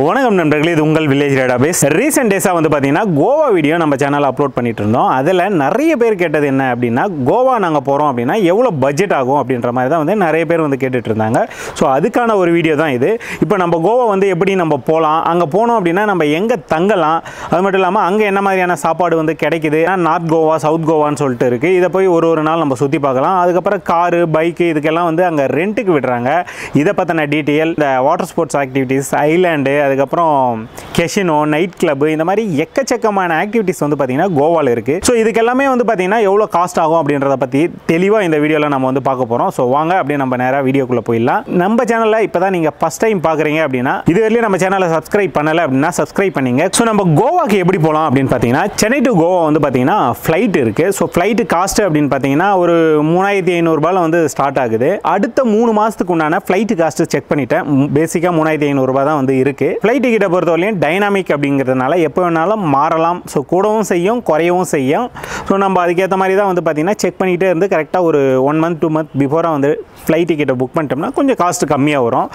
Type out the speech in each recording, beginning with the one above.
வணக்கம் நண்பர்களே, இது உங்கள் வில்லேஜ் டேட்டாபேஸ். ரீசெண்ட் டேஸாக வந்து பார்த்தீங்கன்னா கோவா வீடியோ நம்ம சேனலில் அப்லோட் பண்ணிட்டு இருந்தோம். அதில் நிறைய பேர் கேட்டது என்ன அப்படின்னா, கோவா நாங்கள் போகிறோம் அப்படின்னா எவ்வளோ பட்ஜெட் ஆகும் அப்படின்ற மாதிரி தான் வந்து நிறைய பேர் வந்து கேட்டுட்டு இருந்தாங்க. ஸோ அதுக்கான ஒரு வீடியோ தான் இது. இப்போ நம்ம கோவா வந்து எப்படி நம்ம போகலாம், அங்கே போனோம் அப்படின்னா நம்ம எங்கே தங்கலாம், அது மட்டும் இல்லாமல் அங்கே என்ன மாதிரியான சாப்பாடு வந்து கிடைக்குது, நார்த் கோவா சவுத் கோவான்னு சொல்லிட்டு இருக்குது. இதை போய் ஒரு நாள் நம்ம சுற்றி பார்க்கலாம். அதுக்கப்புறம் காரு பைக்கு இதுக்கெல்லாம் வந்து அங்கே ரெண்ட்டுக்கு விடுறாங்க. இதை பற்றின டீட்டெயில், இந்த வாட்டர் ஸ்போர்ட்ஸ் ஆக்டிவிட்டீஸ், ஐலாண்டு, அதுக்கப்புறம் கெசினோ, நைட் கிளப்பு, இந்த மாதிரி எக்கச்சக்கமான ஆக்டிவிட்டிஸ் வந்து பார்த்தீங்கன்னா கோவாவில் இருக்குது. ஸோ இதுக்கெல்லாமே வந்து பார்த்தீங்கன்னா எவ்வளோ காஸ்ட் ஆகும் அப்படின்றத பற்றி தெளிவாக இந்த வீடியோவில் நம்ம வந்து பார்க்க போகிறோம். ஸோ வாங்க அப்படியே நம்ம நேராக வீடியோக்குள்ளே போயிடலாம். நம்ம சேனலில் இப்போ தான் நீங்கள் ஃபஸ்ட் டைம் பார்க்குறீங்க அப்படின்னா, இது வரையிலும் நம்ம சேனலை சப்ஸ்கிரைப் பண்ணலை அப்படின்னா சப்ஸ்கிரைப் பண்ணிங்க. ஸோ நம்ம கோவாக்கு எப்படி போகலாம் அப்படின்னு பார்த்தீங்கன்னா, சென்னை டு கோவா வந்து பார்த்தீங்கன்னா ஃப்ளைட் இருக்குது. ஸோ ஃப்ளைட்டு காஸ்ட் அப்படின்னு பார்த்தீங்கன்னா ஒரு 3500 வந்து ஸ்டார்ட் ஆகுது. அடுத்த 3 மாதத்துக்கு உண்டான ஃப்ளைட்டு காஸ்ட்டு செக் பண்ணிட்டேன். பேசிக்காக 3500 தான் வந்து இருக்குது. ஃப்ளைட் டிக்கெட்டை பொறுத்தவரையும் டைனாமிக் அப்படிங்கிறதுனால எப்போ வேணாலும் மாறலாம். ஸோ கூடவும் செய்யும், குறையவும் செய்யும். ஸோ நம்ம அதுக்கேற்ற மாதிரி தான் வந்து பார்த்திங்கன்னா செக் பண்ணிகிட்டே இருந்து கரெக்டாக ஒரு 1 மந்த் 2 மந்த் பிஃபோராக வந்து ஃப்ளைட் டிக்கெட்டை புக் பண்ணிட்டோம்னா கொஞ்சம் காஸ்ட்டு கம்மியாக வரும்.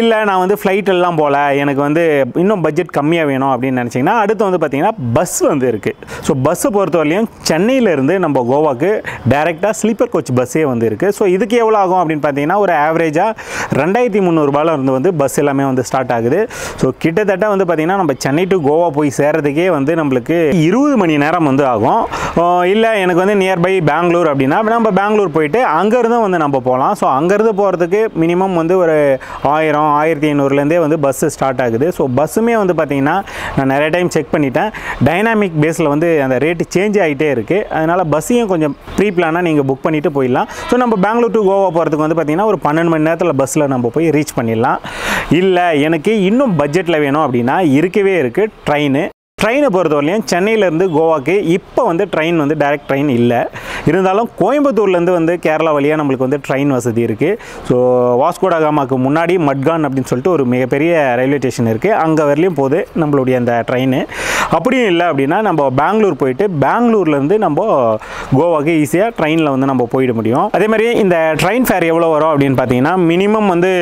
இல்லை நான் வந்து ஃப்ளைட் எல்லாம் போகல, எனக்கு வந்து இன்னும் பட்ஜெட் கம்மியாக வேணும் அப்படின்னு நினச்சிங்கன்னா அடுத்து வந்து பார்த்திங்கன்னா பஸ் வந்து இருக்குது. ஸோ பஸ்ஸை பொறுத்தவரையும் சென்னையிலேருந்து நம்ம கோவாக்கு டைரெக்டாக ஸ்லீப்பர் கோச் பஸ்ஸே வந்து இருக்குது. ஸோ இதுக்கு எவ்வளோ ஆகும் அப்படின்னு பார்த்தீங்கன்னா ஒரு ஆவரேஜாக 2300 இருந்து வந்து பஸ் எல்லாமே வந்து ஸ்டார்ட் ஆகுது. ஸோ கிட்டத்தட்ட வந்து பார்த்திங்கன்னா நம்ம சென்னை டு கோவா போய் சேர்றதுக்கே வந்து நம்மளுக்கு 20 மணி நேரம் வந்து ஆகும். இல்லை எனக்கு வந்து நியர்பை பெங்களூர் அப்படின்னா நம்ம பெங்களூர் போயிட்டு அங்கேருந்து வந்து நம்ம போகலாம். ஸோ அங்கேருந்து போகிறதுக்கு மினிமம் வந்து ஒரு 1000 1500 வந்து பஸ்ஸு ஸ்டார்ட் ஆகுது. ஸோ பஸ்ஸுமே வந்து பார்த்திங்கன்னா நான் நிறைய டைம் செக் பண்ணிட்டேன், டைனாமிக் பேஸில் வந்து அந்த ரேட்டு சேஞ்ச் ஆகிட்டே இருக்குது. அதனால் பஸ்ஸையும் கொஞ்சம் ப்ரீ பிளானாக நீங்கள் புக் பண்ணிவிட்டு போயிடலாம். ஸோ நம்ம பெங்களூர் டு கோவா போகிறதுக்கு வந்து பார்த்திங்கன்னா ஒரு 12 மணி நேரத்தில் பஸ்ஸில் நம்ம போய் ரீச் பண்ணிடலாம். இல்லை எனக்கு இன்னும் பட்ஜெட்டில் வேணும் அப்படின்னா இருக்கவே இருக்குது ட்ரெயினை பொறுத்தவரையும் சென்னையிலேருந்து கோவாக்கு இப்போ வந்து ட்ரெயின் வந்து டைரக்ட் ட்ரெயின் இல்லை. இருந்தாலும் கோயம்புத்தூர்லேருந்து வந்து கேரளா வழியாக நம்மளுக்கு வந்து ட்ரெயின் வசதி இருக்குது. ஸோ வாஸ்கோட காமாக்கு முன்னாடி மட்கான் அப்படின்னு சொல்லிட்டு ஒரு மிகப்பெரிய ரயில்வே ஸ்டேஷன் இருக்குது. அங்கே வரலையும் போகுது நம்மளுடைய அந்த ட்ரெயின். அப்படியும் இல்லை அப்படின்னா நம்ம பெங்களூர் போயிட்டு பெங்களூர்லேருந்து நம்ம கோவாக்கு ஈஸியாக ட்ரெயினில் வந்து நம்ம போயிட முடியும். அதே மாதிரி இந்த ட்ரெயின் ஃபேர் எவ்வளோ வரும் அப்படின்னு பார்த்தீங்கன்னா மினிமம் வந்து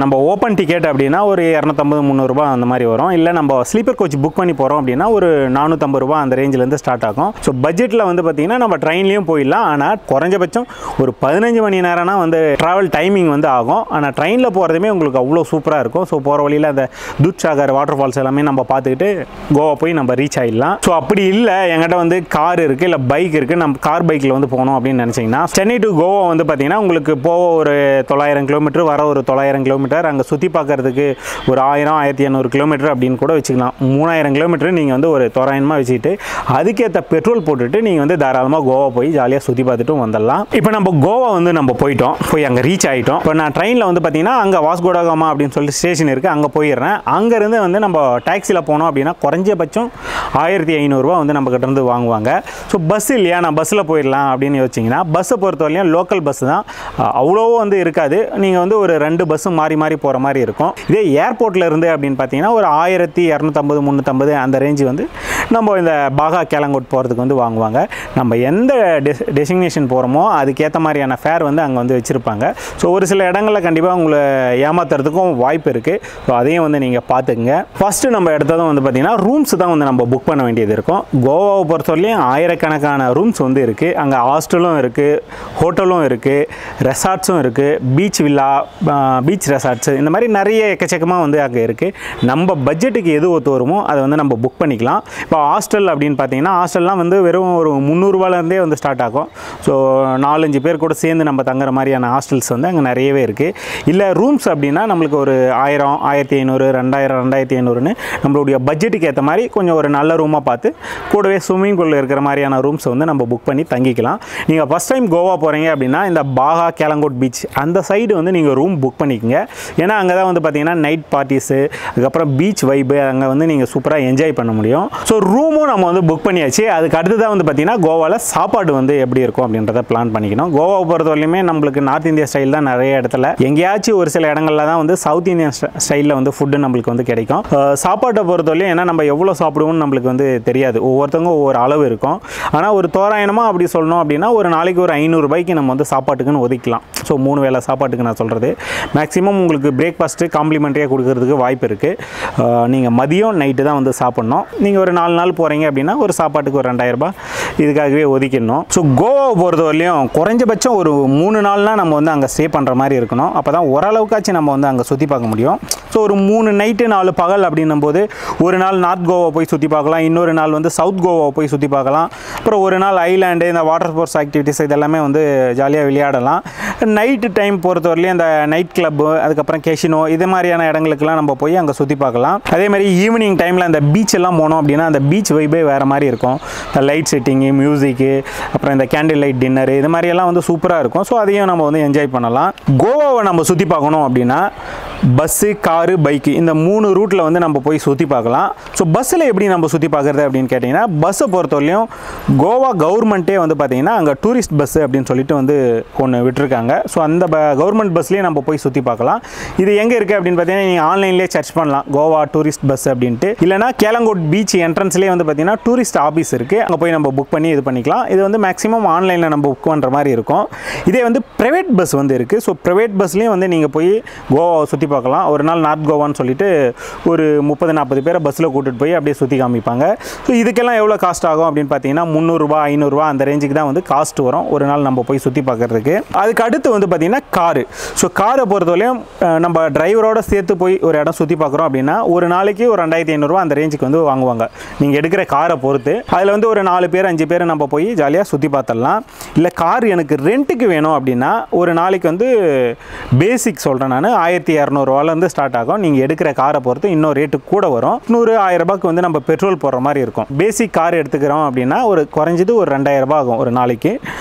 நம்ம ஓப்பன் டிக்கெட் அப்படின்னா ஒரு 250-300 அந்த மாதிரி வரும். இல்லை நம்ம ஸ்லீப்பர் கோச் புக் பண்ணி போகிறோம் அப்படின்னா ஒரு 450 அந்த ரேஞ்சிலேருந்து ஸ்டார்ட் ஆகும். ஸோ பட்ஜெட்டில் வந்து பார்த்தீங்கன்னா நம்ம ட்ரெயின்லேயும் போயிடலாம். ஆனால் குறைஞ்சபட்சம் ஒரு 15 மணி நேரம்னா வந்து ட்ராவல் டைமிங் வந்து ஆகும். ஆனால் ட்ரெயினில் போகிறதுமே உங்களுக்கு அவ்வளோ சூப்பராக இருக்கும். ஸோ போகிற வழியில் அந்த தூத்சாகர் வாட்டர் ஃபால்ஸ் எல்லாமே நம்ம பார்த்துக்கிட்டு கோவா போய் நம்ம ரீச் ஆகிடலாம். ஸோ அப்படி இல்லை என்கிட்ட வந்து கார் இருக்குது, இல்லை பைக் இருக்குது, நம்ம கார் பைக்கில் வந்து போகணும் அப்படின்னு நினச்சிங்கன்னா சென்னை டு கோவா வந்து பார்த்தீங்கன்னா உங்களுக்கு போக ஒரு 900 கிலோமீட்டர், வர ஒரு 900 கிலோமீட்டர், அங்கே சுற்றி பார்க்குறதுக்கு ஒரு 1000-1500 கிலோமீட்டர் அப்படின்னு கூட வச்சுக்கலாம். 3000 கிலோமீட்டர் நீங்கள் வந்து ஒரு தோராயமாக வச்சுக்கிட்டு அதுக்கேற்ற பெட்ரோல் போட்டுட்டு நீங்கள் வந்து தாராளமாக கோவா போய் ஜாலியாக சுற்றி பார்த்துட்டும் வந்துடலாம். இப்போ நம்ம கோவா வந்து நம்ம போய் அங்கே ரீச் ஆகிட்டோம். இப்போ நான் ட்ரெயினில் வந்து பார்த்தீங்கன்னா அங்கே வாஸ்கோட காமா அப்படின்னு சொல்லி ஸ்டேஷன் இருக்குது, அங்கே போயிடுறேன். அங்கேருந்து வந்து நம்ம டாக்ஸியில் போனோம் அப்படின்னா குறைஞ்சபட்சம் 1500 வந்து நம்ம கிட்டேருந்து வாங்குவாங்க. ஸோ பஸ் இல்லையா, நான் பஸ்ஸில் போயிடலாம் அப்படின்னு யோசிச்சிங்கன்னா பஸ்ஸை பொறுத்தவரையும் லோக்கல் பஸ் தான், அவ்வளோ வந்து இருக்காது. நீங்கள் வந்து ஒரு 2 பஸ்ஸு மாறி போகிற மாதிரி இருக்கும். இதே ஏர்போர்ட்டில் இருந்து அப்படின்னு பார்த்தீங்கன்னா ஒரு 1250-350 அந்த ரேஞ்சு வந்து நம்ம இந்த பாகா கேலங்கோட் போகிறதுக்கு வந்து வாங்குவாங்க. நம்ம எந்த டெஸ்டினேஷன் போகிறோமோ அதுக்கேற்ற மாதிரியான ஃபேர் வந்து அங்கே வந்து வச்சுருப்பாங்க. ஸோ ஒரு சில இடங்களில் கண்டிப்பாக உங்களை ஏமாத்துறதுக்கும் வாய்ப்பு இருக்குது. ஸோ அதையும் வந்து நீங்கள் பார்த்துக்குங்க. ஃபஸ்ட்டு நம்ம எடுத்ததும் வந்து பார்த்திங்கன்னா ரூம்ஸ் தான் வந்து நம்ம புக் பண்ண வேண்டியது இருக்கும். கோவாவை பொறுத்தவரையும் ஆயிரக்கணக்கான ரூம்ஸ் வந்து இருக்குது. அங்கே ஹாஸ்டலும் இருக்குது, ஹோட்டலும் இருக்குது, ரெசார்ட்ஸும் இருக்குது, பீச் வில்லா, பீச் ரெசார்ட்ஸு, இந்த மாதிரி நிறைய எக்கச்சக்கமாக வந்து அங்கே இருக்குது. நம்ம பட்ஜெட்டுக்கு எது ஒத்து வருமோ அதை வந்து நம்ம புக் பண்ணிக்கலாம். இப்போ ஹாஸ்டல் அப்படின்னு பார்த்தீங்கன்னா ஹாஸ்டல்லாம் வந்து வெறும் ஒரு 300 வந்து ஸ்டார்ட் ஆகும். ஸோ 4-5 பேர் கூட சேர்ந்து நம்ம தங்குற மாதிரியான ஹாஸ்டல்ஸ் வந்து அங்கே நிறையவே இருக்குது. இல்லை ரூம்ஸ் அப்படின்னா நம்மளுக்கு ஒரு 1000, 1500, 2000, 2500ன்னு நம்மளுடைய பட்ஜெட்டுக்கு ஏற்ற மாதிரி கொஞ்சம் ஒரு நல்ல ரூமாக பார்த்து கூடவே ஸ்விம்மிங் பூலில் இருக்கிற மாதிரியான ரூம்ஸ் வந்து நம்ம புக் பண்ணி தங்கிக்கலாம். நீங்கள் ஃபஸ்ட் டைம் கோவா போகிறீங்க அப்படின்னா இந்த பாகா கேலங்கோட் பீச் அந்த சைடு வந்து நீங்கள் ரூம் புக் பண்ணிக்கோங்க. ஏன்னா அங்கே தான் வந்து பார்த்தீங்கன்னா நைட் பார்ட்டிஸு, அதுக்கப்புறம் பீச் வைப்பு அங்கே வந்து நீங்கள் சூப்பராக என்ஜாய் பண்ண முடியும். ஸோ ரூமும் நம்ம வந்து புக் பண்ணியாச்சு. அதுக்கு அடுத்ததான் வந்து பார்த்தீங்கன்னா கோவாவில் சாப்பாடு வந்து எப்படி இருக்கும் அப்படின்றத பிளான் பண்ணிக்கணும். கோவாவை பொறுத்தவரையிலுமே நம்மளுக்கு நார்த் இந்தியா ஸ்டைல் தான் நிறைய இடத்துல, எங்கேயாச்சும் ஒரு சில இடங்கள்ல தான் வந்து சவுத் இந்தியன் ஸ்டைலில் வந்து ஃபுட்டு நம்மளுக்கு வந்து கிடைக்கும். சாப்பாட்டை பொறுத்தவரையும் ஏன்னா நம்ம எவ்வளோ சாப்பிடுவோம்னு நம்மளுக்கு வந்து தெரியாது, ஒவ்வொருத்தவங்க ஒவ்வொரு அளவு இருக்கும். ஆனால் ஒரு தோராயமாக அப்படி சொல்லணும் அப்படின்னா ஒரு நாளைக்கு ஒரு 500 ரூபாய்க்கு நம்ம வந்து சாப்பாட்டுக்குன்னு ஒதுக்கலாம். ஸோ 3 வேளை சாப்பாட்டுக்கு நான் சொல்கிறது மேக்ஸிமம் உங்களுக்கு பிரேக்ஃபாஸ்ட்டு காம்ப்ளிமெண்ட்ரியாக கொடுக்கறதுக்கு வாய்ப்பு இருக்குது. நீங்கள் மதியம் நைட்டு தான் வந்து சாப்பிட்ணும். நீங்கள் ஒரு 4 நாள் போகிறீங்க அப்படின்னா ஒரு சாப்பாட்டுக்கு ஒரு 2000 ரூபாய் இதுக்காகவே ஒதுக்கிடணும். ஸோ கோவாவை பொறுத்தவரையிலையும் குறைஞ்சபட்சம் ஒரு 3 நாள்னால் நம்ம வந்து அங்கே ஸ்டே பண்ணுற மாதிரி இருக்கணும். அப்போ தான் ஓரளவுக்காச்சும் நம்ம வந்து அங்கே சுற்றி பார்க்க முடியும். ஸோ ஒரு 3 நைட்டு 4 பகல் அப்படின்னும் போது ஒரு நாள் நார்த் கோவா போய் சுற்றி பார்க்கலாம், இன்னொரு நாள் வந்து சவுத் கோவாவை போய் சுற்றி பார்க்கலாம், அப்புறம் ஒரு நாள் ஐலாண்டு இந்த வாட்டர் ஸ்போர்ட்ஸ் ஆக்டிவிட்டிஸ் இதெல்லாமே வந்து ஜாலியாக விளையாடலாம். நைட்டு டைம் பொறுத்தவரையிலையும் இந்த நைட் கிளப்பு, அதுக்கப்புறம் கெசினோ இது மாதிரியான இடங்களுக்குலாம் நம்ம போய் அங்கே சுற்றி பார்க்கலாம். அதே மாதிரி ஈவினிங் டைமில் அந்த பீச் எல்லாம் போனோம் அப்படின்னா அந்த பீச் வைபே வேறு மாதிரி இருக்கும். இந்த லைட் செட்டிங்கு, மியூசிக்கு, அப்புறம் இந்த கேண்டில் லைட் டின்னரு இது மாதிரியெல்லாம் வந்து சூப்பராக இருக்கும். ஸோ அதையும் நம்ம வந்து என்ஜாய் பண்ணலாம். கோவாவை நம்ம சுற்றி பார்க்கணும் அப்படின்னா பஸ்ஸு, காரு, பைக்கு இந்த 3 ரூட்டில் வந்து நம்ம போய் சுற்றி பார்க்கலாம். ஸோ பஸ்ஸில் எப்படி நம்ம சுற்றி பார்க்குறது அப்படின்னு கேட்டிங்கன்னா பஸ்ஸை பொறுத்தவரையிலையும் கோவா கவர்மெண்ட்டே வந்து பார்த்திங்கன்னா அங்கே டூரிஸ்ட் பஸ்ஸு அப்படின்னு சொல்லிட்டு வந்து ஒன்று விட்டுருக்காங்க. ஸோ அந்த கவர்மெண்ட் பஸ்லேயே நம்ம போய் சுற்றி பார்க்கலாம். இது எங்கே இருக்குது அப்படின்னு பார்த்தீங்கன்னா நீங்கள் ஆன்லைன்லேயே சர்ச் பண்ணலாம் கோவா டூரிஸ்ட் பஸ் அப்படின்ட்டு. இல்லைனா கேலங்கோட் பீச் என்ட்ரன்ஸ்லேயே வந்து பார்த்திங்கன்னா டூரிஸ்ட் ஆஃபீஸ் இருக்குது, அங்கே போய் நம்ம புக் பண்ணி இது பண்ணிக்கலாம். இது வந்து மேக்ஸிமம் ஆன்லைனில் நம்ம புக் பண்ணுற மாதிரி இருக்கும். இதே வந்து ப்ரைவேட் பஸ் வந்து இருக்குது. ஸோ ப்ரைவேட் பஸ்லேயும் வந்து நீங்கள் போய் கோவாவை சுற்றி பார்க்கலாம். ஒரு நாள் நார்த் கோவான்னு சொல்லிட்டு ஒரு 30-40 பேரை பஸ்ஸில் கூட்டிகிட்டு போய் அப்படியே சுற்றி காமிப்பாங்க. ஸோ இதுக்கெல்லாம் எவ்வளோ காஸ்ட் ஆகும் அப்படின்னு பார்த்தீங்கன்னா 300 ரூபா 500 ரூபா அந்த ரேஞ்சுக்கு தான் வந்து காஸ்ட் வரும் ஒரு நாள் நம்ம போய் சுற்றி பார்க்குறதுக்கு. அதுக்கு அடுத்து வந்து பார்த்திங்கன்னா காரு. ஸோ காரை பொறுத்தவரையும் நம்ம டிரைவரோட சேர்த்து போய் ஒரு இடம் சுற்றி பார்க்குறோம் அப்படின்னா ஒரு நாளைக்கு ஒரு 2500 ரூபா அந்த ரேஞ்சுக்கு வந்து வாங்குவாங்க நீங்கள் எடுக்கிற காரை பொறுத்து. அதில் வந்து ஒரு 4 பேர் 5 பேர் நம்ம போய் ஜாலியாக சுற்றி பார்த்துடலாம். இல்லை கார் எனக்கு ரெண்ட்டுக்கு வேணும் அப்படின்னா ஒரு நாளைக்கு வந்து பேசிக் சொல்கிறேன் நான் 1200 ரூபாலேருந்து ஸ்டார்ட் ஆகும். நீங்கள் எடுக்கிற காரை பொறுத்து இன்னும் ரேட்டு கூட வரும். 100-1000 ரூபாய்க்கு வந்து நம்ம பெட்ரோல் போடுற மாதிரி இருக்கும். பேசிக் கார் எடுத்துக்கிறோம் அப்படின்னா ஒரு குறைஞ்சது ஒரு 2000 ரூபாய் ஆகும் ஒரு நாளைக்கு.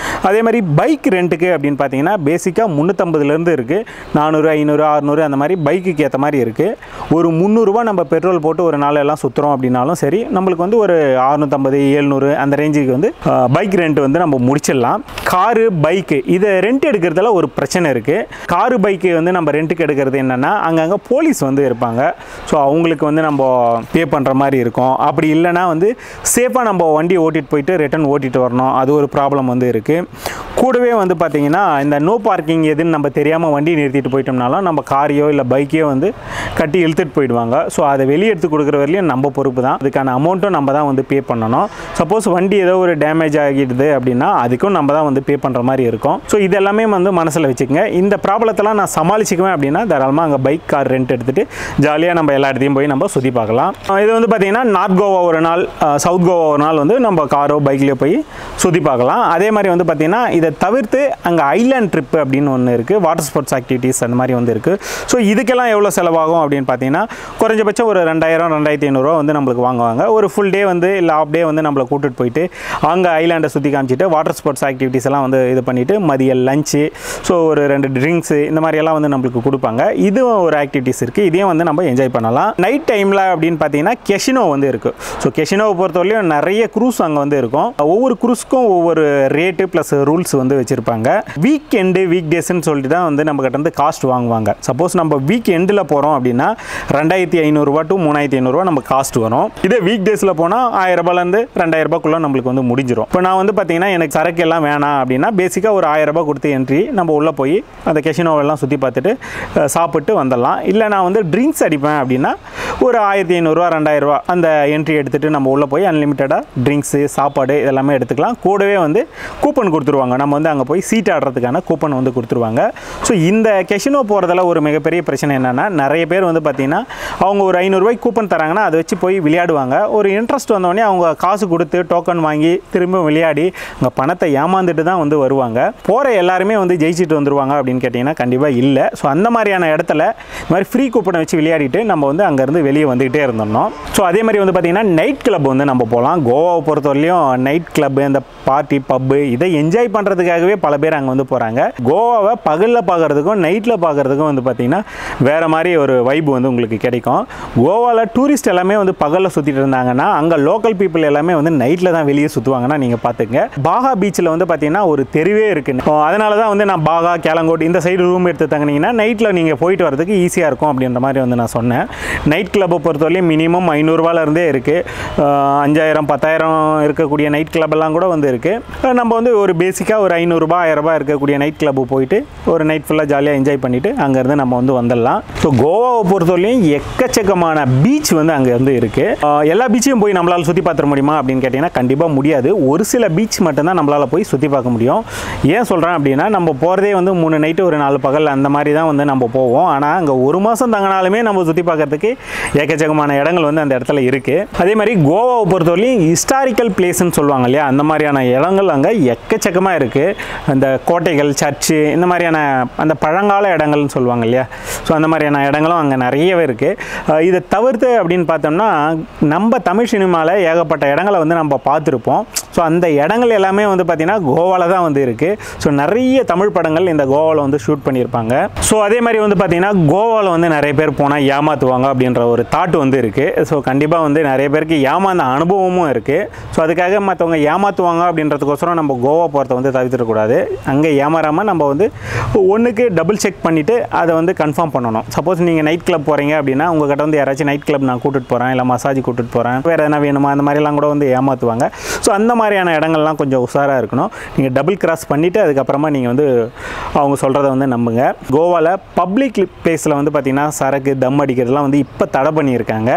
அதே மாதிரி பைக் ரெண்ட்டுக்கு அப்படின்னு பார்த்தீங்கன்னா பேசிக்காக 350லேருந்து இருக்குது, 400, 500, 600 அந்த மாதிரி பைக்குக்கு ஏற்ற மாதிரி இருக்குது. ஒரு 300 ரூபா நம்ம பெட்ரோல் போட்டு ஒரு நாளெல்லாம் சுற்றுறோம் அப்படின்னாலும் சரி நம்மளுக்கு வந்து ஒரு 650, 700 அந்த ரேஞ்சுக்கு வந்து பைக் ரெண்ட் வந்து நம்ம முடிச்சிடலாம். காரு, பைக்கு இதை ரெண்ட் எடுக்கிறதுல ஒரு பிரச்சனை இருக்குது. காரு, பைக்கு வந்து நம்ம ரெண்ட்டுக்கு எடுக்கிறது என்னென்னா அங்கங்கே போலீஸ் வந்து இருப்பாங்க. ஸோ அவங்களுக்கு வந்து நம்ம பே பண்ணுற மாதிரி இருக்கும். அப்படி இல்லைனா வந்து சேஃபாக நம்ம வண்டி ஓட்டிகிட்டு போயிட்டு ரிட்டன் ஓட்டிகிட்டு வரணும், அது ஒரு ப்ராப்ளம் வந்து இருக்குது. கூடவே வந்து பார்த்திங்கன்னா இந்த நோ பார்க்கிங் எதுன்னு நம்ம தெரியாமல் வண்டி நிறுத்திட்டு போயிட்டோம்னாலும் நம்ம காரையோ இல்லை பைக்கையோ வந்து கட்டி இழுத்துட்டு போயிடுவாங்க. ஸோ அதை வெளியே எடுத்து கொடுக்குற வரையிலும் நம்ம பொறுப்பு தான். அதுக்கான அமௌண்ட்டும் நம்ம தான் வந்து பே பண்ணணும். சப்போஸ் வண்டி ஏதோ ஒரு டேமேஜ் ஆகிடுது அப்படின்னா அதுக்கும் நம்ம தான் வந்து பே பண்ணுற மாதிரி இருக்கும். ஸோ இதெல்லாமே வந்து மனசில் வச்சுக்கோங்க. இந்த ப்ராப்ளத்தெல்லாம் நான் சமாளிச்சுக்குவேன் அப்படின்னா தாராளமாக அங்கே பைக், கார் ரெண்ட் எடுத்துகிட்டு ஜாலியாக நம்ம எல்லா இடத்தையும் போய் நம்ம சுற்றி பார்க்கலாம். இது வந்து பார்த்திங்கன்னா நார்த் கோவா ஒரு நாள், சவுத் கோவா ஒரு நாள் வந்து நம்ம காரோ பைக்லேயோ போய் சுற்றி பார்க்கலாம். அதே மாதிரி வந்து பார்த்திங்கன்னா இதை தவிர்த்து அங்கே ஐலாண்ட் ட்ரிப்பு அப்படின்னு ஒன்று இருக்குது, வாட்டர் ஸ்போர்ட்ஸ் ஆக்டிவிட்டீஸ் அந்த மாதிரி வந்து இருக்குது. ஸோ இதுக்கெல்லாம் எவ்வளோ செலவாகும் அப்படின்னு பார்த்தீங்கன்னா குறைஞ்சபட்சம் ஒரு 2000-2500 ரூபா வந்து நம்மளுக்கு வாங்குவாங்க. ஒரு ஃபுல் டே வந்து இல்லை ஆஃப் டே வந்து நம்மளை கூட்டிகிட்டு போயிட்டு அங்கே ஐலாண்டை சுற்றி காமிச்சிட்டு வாட்டர் ஸ்போர்ட்ஸ் ஆக்டிவிட்டீஸ் எல்லாம் வந்து இது பண்ணிவிட்டு மதிய லஞ்சு, ஸோ ஒரு 2 ட்ரிங்க்ஸு இந்த மாதிரியெல்லாம் வந்து நம்மளுக்கு கொடுப்பாங்க. இதுவும் ஒரு ஆக்டிவிட்டீஸ் இருக்குது, இதையும் வந்து நம்ம என்ஜாய் பண்ணலாம். நைட் டைமில் அப்படின்னு பார்த்தீங்கன்னா கெசினோ வந்து இருக்குது. ஸோ கெசினோவை பொறுத்தவரையிலும் நிறைய க்ரூஸ் அங்கே வந்து இருக்கும். ஒவ்வொரு க்ரூஸ்க்கும் ஒவ்வொரு ரேட்டு ப்ளஸ் ரூல்ஸ் வந்து வச்சுருப்பாங்க. வீக்கெண்டு, வீக் டேஸ்ன்னு சொல்லிட்டு தான் வந்து நம்ம கிட்ட வந்து காஸ்ட் வாங்குவாங்க. சப்போஸ் நம்ம வீக் எண்டில் போகிறோம் அப்படின்னா 2500 ரூபா to 3500 ரூபா நம்ம காஸ்ட் வரும். இதே வீக் டேஸில் போனால் 1000 ரூபாயிலேருந்து 2000 ரூபாய்க்குள்ளே நம்மளுக்கு வந்து முடிஞ்சிடும். இப்போ நான் வந்து பார்த்தீங்கன்னா எனக்கு சரக்கு எல்லாம் வேணாம் அப்படின்னா பேசிக்காக ஒரு 1000 ரூபாய் கொடுத்து என்ட்ரி நம்ம உள்ளே போய் அந்த கெசினோவெல்லாம் சுற்றி பார்த்துட்டு சாப்பிட்டு வந்துடலாம். இல்லை நான் வந்து ட்ரிங்க்ஸ் அடிப்பேன் அப்படின்னா ஒரு 1500 ரூபா 2000 ரூபா அந்த என்ட்ரி எடுத்துகிட்டு நம்ம உள்ளே போய் அன்லிமிட்டடாக ட்ரிங்க்ஸு, சாப்பாடு இதெல்லாமே எடுத்துக்கலாம். கூடவே வந்து கூப்பன் கொடுத்துருவாங்க. நம்ம வந்து அங்கே போய் சீட் ஆடுறதுக்கான கூப்பன் வந்து கொடுத்துருவாங்க. ஸோ இந்த கெசினோ போகிறதுல ஒரு மிகப்பெரிய பிரச்சனை என்னென்னா நிறைய பேர் வந்து பார்த்திங்கன்னா அவங்க ஒரு 500 ரூபாய்க்கு கூப்பன் தராங்கன்னா அதை வச்சு போய் விளையாடுவாங்க. ஒரு இன்ட்ரெஸ்ட் வந்தோடனே அவங்க காசு கொடுத்து டோக்கன் வாங்கி திரும்ப விளையாடி அங்கே பணத்தை ஏமாந்துட்டு தான் வந்து வருவாங்க. போகிற எல்லாருமே வந்து ஜெயிச்சுட்டு வந்துடுவாங்க அப்படின்னு கேட்டிங்கன்னா கண்டிப்பாக இல்லை. ஸோ அந்த மாதிரியான இடத்துல இந்த மாதிரி ஃப்ரீ கூப்பனை வச்சு விளையாடிட்டு நம்ம வந்து அங்கேருந்து வெளியே வந்துக்கிட்டே இருந்தோம். ஸோ அதே மாதிரி வந்து பார்த்திங்கன்னா நைட் கிளப் வந்து நம்ம போகலாம். கோவாவை பொறுத்தவரையிலையும் நைட் கிளப்பு, இந்த பார்ட்டி, பப்பு இதை என்ஜாய் பண்ணுறது பார்க்குறதுக்காகவே பல பேர் அங்கே வந்து போகிறாங்க. கோவாவை பகலில் பார்க்குறதுக்கும் நைட்டில் பார்க்குறதுக்கும் வந்து பார்த்திங்கன்னா வேறு மாதிரி ஒரு வைப் வந்து உங்களுக்கு கிடைக்கும். கோவாவில் டூரிஸ்ட் எல்லாமே வந்து பகலில் சுற்றிட்டு இருந்தாங்கன்னா அங்கே லோக்கல் பீப்புள் எல்லாமே வந்து நைட்டில் தான் வெளியே சுற்றுவாங்கன்னா நீங்கள் பார்த்துங்க. பாகா பீச்சில் வந்து பார்த்திங்கன்னா ஒரு தெருவே இருக்குது. அதனால தான் வந்து நான் பாகா கேலங்கோட் இந்த சைடு ரூம் எடுத்து தங்கினீங்கன்னா நைட்டில் நீங்கள் போயிட்டு வரதுக்கு ஈஸியாக இருக்கும் அப்படின்ற மாதிரி வந்து நான் சொன்னேன். நைட் கிளப்பை பொறுத்தவரையும் மினிமம் 500 ரூபாயிலேருந்தே இருக்குது. 5000 10,000 இருக்கக்கூடிய நைட் கிளப்பெல்லாம் கூட வந்து இருக்குது. நம்ம வந்து ஒரு பேசிக்காக ஒரு 500 ரூபாய் 1000 ரூபாய் இருக்கக்கூடிய நைட் கிளப்பு போயிட்டு ஒரு நைட் ஃபுல்லாக ஜாலியாக என்ஜாய் பண்ணிவிட்டு அங்கேருந்து நம்ம வந்து வந்துடலாம். ஸோ கோவாவை பொறுத்தவரையும் எக்கச்சக்கமான பீச் வந்து அங்கே வந்து இருக்குது. எல்லா பீச்சையும் போய் நம்மளால் சுற்றி பார்த்துட முடியுமா அப்படின்னு கேட்டிங்கன்னா கண்டிப்பாக முடியாது. ஒரு சில பீச் மட்டும்தான் நம்மளால் போய் சுற்றி பார்க்க முடியும். ஏன் சொல்கிறேன் அப்படின்னா நம்ம போகிறதே வந்து 3 நைட்டு ஒரு 4 பகல் அந்த மாதிரி தான் வந்து நம்ம போவோம். ஆனால் அங்கே ஒரு மாதம் தங்கினாலுமே நம்ம சுற்றி பார்க்கறதுக்கு ஏக்கச்சக்கமான இடங்கள் வந்து அந்த இடத்துல இருக்குது. அதே மாதிரி கோவாவை பொறுத்தவரையும் ஹிஸ்டாரிக்கல் பிளேஸ்ன்னு சொல்லுவாங்க இல்லையா, அந்த மாதிரியான இடங்கள் அங்கே எக்கச்சக்கமாக இருக்குது. அந்த கோட்டைகள், சர்ச்சு, இந்த மாதிரியான அந்த பழங்கால இடங்கள்னு சொல்லுவாங்க இல்லையா, ஸோ அந்த மாதிரியான இடங்களும் அங்கே நிறையவே இருக்குது. இதை தவிர்த்து அப்படின்னு பார்த்தோம்னா நம்ம தமிழ் சினிமாவில் ஏகப்பட்ட இடங்களை வந்து நம்ம பார்த்துருப்போம். ஸோ அந்த இடங்கள் எல்லாமே வந்து பார்த்திங்கன்னா கோவாவில் தான் வந்து இருக்குது. ஸோ நிறைய தமிழ் படங்கள் இந்த கோவாவில் வந்து ஷூட் பண்ணியிருப்பாங்க. ஸோ அதே மாதிரி வந்து பார்த்திங்கன்னா கோவாவில் வந்து நிறைய பேர் போனால் ஏமாற்றுவாங்க அப்படின்ற ஒரு தாட் வந்து இருக்குது. ஸோ கண்டிப்பாக வந்து நிறைய பேருக்கு ஏமாந்த அனுபவமும் இருக்குது. ஸோ அதுக்காக மற்றவங்க ஏமாற்றுவாங்க அப்படின்றதுக்கோசரம் நம்ம கோவா போகிறத வந்து தவிர்த்துடக்கூடாது. அங்கே ஏமாறாமல் நம்ம வந்து ஒன்றுக்கு டபுள் செக் பண்ணிவிட்டு அதை வந்து கன்ஃபார்ம் பண்ணணும். சப்போஸ் நீங்கள் நைட் கிளப் போகிறீங்க அப்படின்னா உங்கள்கிட்ட வந்து யாராச்சும் நைட் கிளப் நான் கூட்டிகிட்டு போகிறேன், இல்லை மசாஜ் கூட்டிகிட்டு போகிறேன், வேறு எதனா வேணுமா, அந்த மாதிரிலாம் கூட வந்து ஏமாற்றுவாங்க. ஸோ அந்த மாதிரியான இடங்கள்லாம் கொஞ்சம் உஷாராக இருக்கணும். நீங்கள் டபுள் கிராஸ் பண்ணிவிட்டு அதுக்கப்புறமா நீங்கள் வந்து அவங்க சொல்கிறத வந்து நம்புங்க. கோவாவில் பப்ளிக் பிளேஸில் வந்து பார்த்திங்கன்னா சரக்கு தம் அடிக்கிறதுலாம் வந்து இப்போ தடை பண்ணியிருக்காங்க.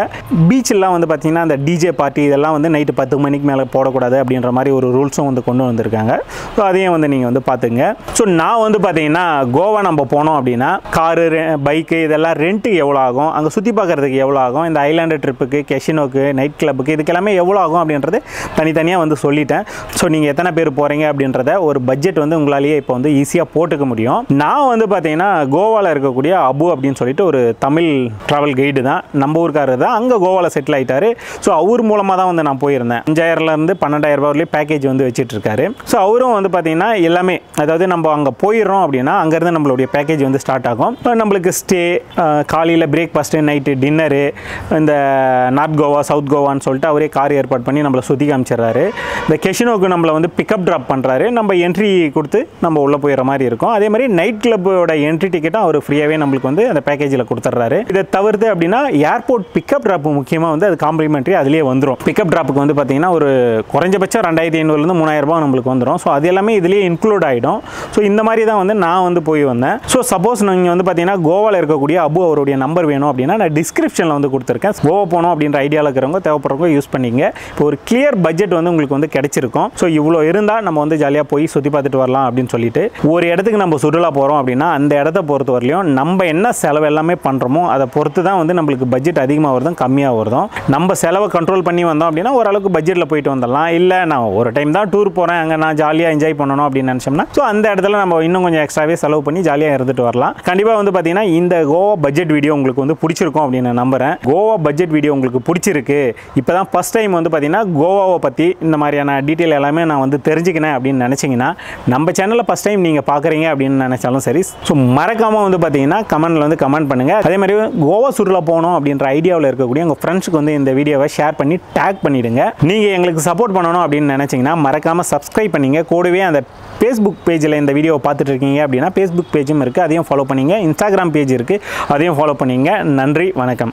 பீச்செல்லாம் வந்து பார்த்திங்கன்னா அந்த டிஜே பார்ட்டி இதெல்லாம் வந்து நைட்டு 10 மணிக்கு மேலே போடக்கூடாது அப்படின்ற மாதிரி ஒரு ரூல்ஸும் வந்து கொண்டு வந்திருக்காங்க. ஸோ அதையும் வந்து நீங்கள் வந்து பார்த்துங்க. ஸோ நான் வந்து பார்த்திங்கன்னா கோவா நம்ம போனோம் அப்படின்னா காரு, பைக்கு இதெல்லாம் ரெண்ட்டுக்கு எவ்வளோ ஆகும், அங்கே சுற்றி பார்க்குறதுக்கு எவ்வளோ ஆகும், இந்த ஐலாண்டு ட்ரிப்புக்கு, கெஷினோக்கு, நைட் கிளப்புக்கு இதுக்கெல்லாமே எவ்வளோ ஆகும் அப்படின்றது தனித்தனியாக வந்து சொல்லிட்டேன். ஸோ நீங்கள் எத்தனை பேர் போகிறீங்க அப்படின்றத ஒரு பட்ஜெட் வந்து உங்களாலேயே இப்போ வந்து ஈஸியாக போட்டுக்க முடியும். நான் வந்து பார்த்தீங்கன்னா கோவாவில் இருக்கக்கூடிய அபு அப்படின்னு சொல்லிட்டு ஒரு தமிழ் ட்ராவல் கைடு தான், நம்ம ஊருக்காரர் தான், அங்கே கோவாவில் செட்டில் ஆகிட்டார். ஸோ அவர் மூலமாக தான் வந்து நான் போயிருந்தேன். 5000லேருந்து 12,000 ரூபாய் பேக்கேஜ் வந்து வச்சுட்டு இருக்காரு. ஸோ அவரும் வந்து பார்த்தீங்கன்னா எல்லாமே, அதாவது நம்ம அங்கே போயிடுறோம் அப்படின்னா அங்கேருந்து நம்மளுடைய பேக்கேஜ் வந்து ஸ்டார்ட் ஆகும். நம்மளுக்கு ஸ்டே, காலையில் பிரேக்ஃபாஸ்ட்டு, நைட்டு டின்னரு, இந்த நார்த் கோவா சவுத் கோவான்னு சொல்லிட்டு அவரே கார் ஏற்பாடு பண்ணி நம்மளை சுற்றி காமிச்சிடுறாரு. இந்த கெஷினோக்கு நம்மளை வந்து பிக்கப் ட்ராப் பண்ணுறாரு. நம்ம என்ட்ரி கொடுத்து நம்ம உள்ளே போயிடுற மாதிரி இருக்கும். அதே மாதிரி நைட் கிளப்போட என்ட்ரி டிக்கெட்டும் அவர் ஃப்ரீயாகவே நம்மளுக்கு வந்து அந்த பேக்கேஜில் கொடுத்துட்றாரு. இதை தவிர்த்து அப்படின்னா ஏர்போர்ட் பிக்கப் ட்ராப் முக்கியமாக வந்து அது காம்ப்ளிமெண்ட்ரி அதுலேயே வந்துடும். பிக்கப் ட்ராப்புக்கு வந்து பார்த்தீங்கன்னா ஒரு குறைஞ்சபட்சம் 2500லேருந்து 3000 ரூபாய் நம்மளுக்கு வந்துடும். ஸோ அது எல்லாமே இதுலேயே இன்க்ளூட் ஆகிடும். ஸோ இந்த மாதிரி தான் வந்து நான் வந்து போய் வந்தேன். ஸோ சப்போஸ் நீங்கள் வந்து பார்த்தீங்கன்னா கோவாவில் இருக்கக்கூடிய அபு அவருடைய நம்பர் வேணும் அப்படின்னா நான் டிஸ்கிரிப்ஷனில் வந்து கொடுத்துருக்கேன். கோவா போகணும் அப்படின்ற ஐடியாவில் இருக்கிறவங்க தேவைப்படுறவங்க யூஸ் பண்ணிங்க. இப்போ ஒரு கிளியர் பட்ஜெட் வந்து உங்களுக்கு வந்து கிடைச்சிருக்கும். ஸோ இவ்வளோ இருந்தால் நம்ம வந்து ஜாலியாக போய் சுற்றி பார்த்துட்டு வரலாம் அப்படின்னு சொல்லிட்டு ஒரு இடத்துக்கு நம்ம சுற்றுலா போகிறோம் அப்படின்னா அந்த இடத்த பொறுத்த வரலையும் நம்ம என்ன செலவு எல்லாமே பண்ணுறோமோ அதை பொறுத்து தான் வந்து நம்மளுக்கு பட்ஜெட் அதிகமாக வருதும் கம்மியாக வருதும். நம்ம செலவை கண்ட்ரோல் பண்ணி வந்தோம் அப்படின்னா ஓரளவுக்கு பட்ஜெட்டில் போயிட்டு வந்துடலாம். இல்லை நான் ஒரு டைம் தான் டூர் போகிறேன், அங்கே நான் ஜாலியாக என்ஜாய் பண்ணணும் அப்படின்னு நினச்சோம்னா ஸோ அந்த இடத்துல நம்ம இன்னும் கொஞ்சம் எக்ஸ்ட்ராவே செலவு பண்ணி ஜாலியாக இருந்துட்டு வரலாம். கண்டிப்பாக வந்து பார்த்தீங்கன்னா இந்த கோவா பட்ஜெட் வீடியோ உங்களுக்கு வந்து பிடிச்சிருக்கும் அப்படின்னு நான் நம்புகிறேன். கோவா பட்ஜெட் வீடியோ உங்களுக்கு பிடிச்சிருக்கு, இப்போ தான் ஃபஸ்ட் டைம் வந்து பார்த்தீங்கன்னா கோவாவை பற்றி இந்த மாதிரியான டீட்டெயில் எல்லாமே நான் வந்து தெரிஞ்சுக்கினேன் அப்படின்னு நினச்சிங்கன்னா நம்ம சேனலில் ஃபஸ்ட் டைம் நீங்கள் பார்க்குறீங்க அப்படின்னு நினச்சாலும் சரி, ஸோ மறக்காமல் வந்து பார்த்தீங்கன்னா கமெண்ட்டில் வந்து கமெண்ட் பண்ணுங்கள். அதே மாதிரி கோவா சுற்றுலா போகணும் அப்படின்ற ஐடியாவில் இருக்கக்கூடிய உங்கள் ஃப்ரெண்ட்ஸுக்கு வந்து இந்த வீடியோவை ஷேர் பண்ணி டேக் பண்ணிவிடுங்க. நீங்கள் எங்களுக்கு சப்போர்ட் பண்ணணும் அப்படின்னு நினச்சிங்கன்னா மறக்காமல் சப்ஸ்கிரைப் பண்ணிங்க. கூடவே அந்த ஃபேஸ்புக் பேஜில் இந்த வீடியோவை பார்த்துட்டு இருக்கீங்க அப்படின்னா ஃபேஸ்புக் பேஜும் இருக்குது, அதையும் ஃபாலோ பண்ணிங்க. இன்ஸ்டாகிராம் பேஜ் இருக்குது, அதையும் ஃபாலோ பண்ணிங்க. நன்றி, வணக்கம்.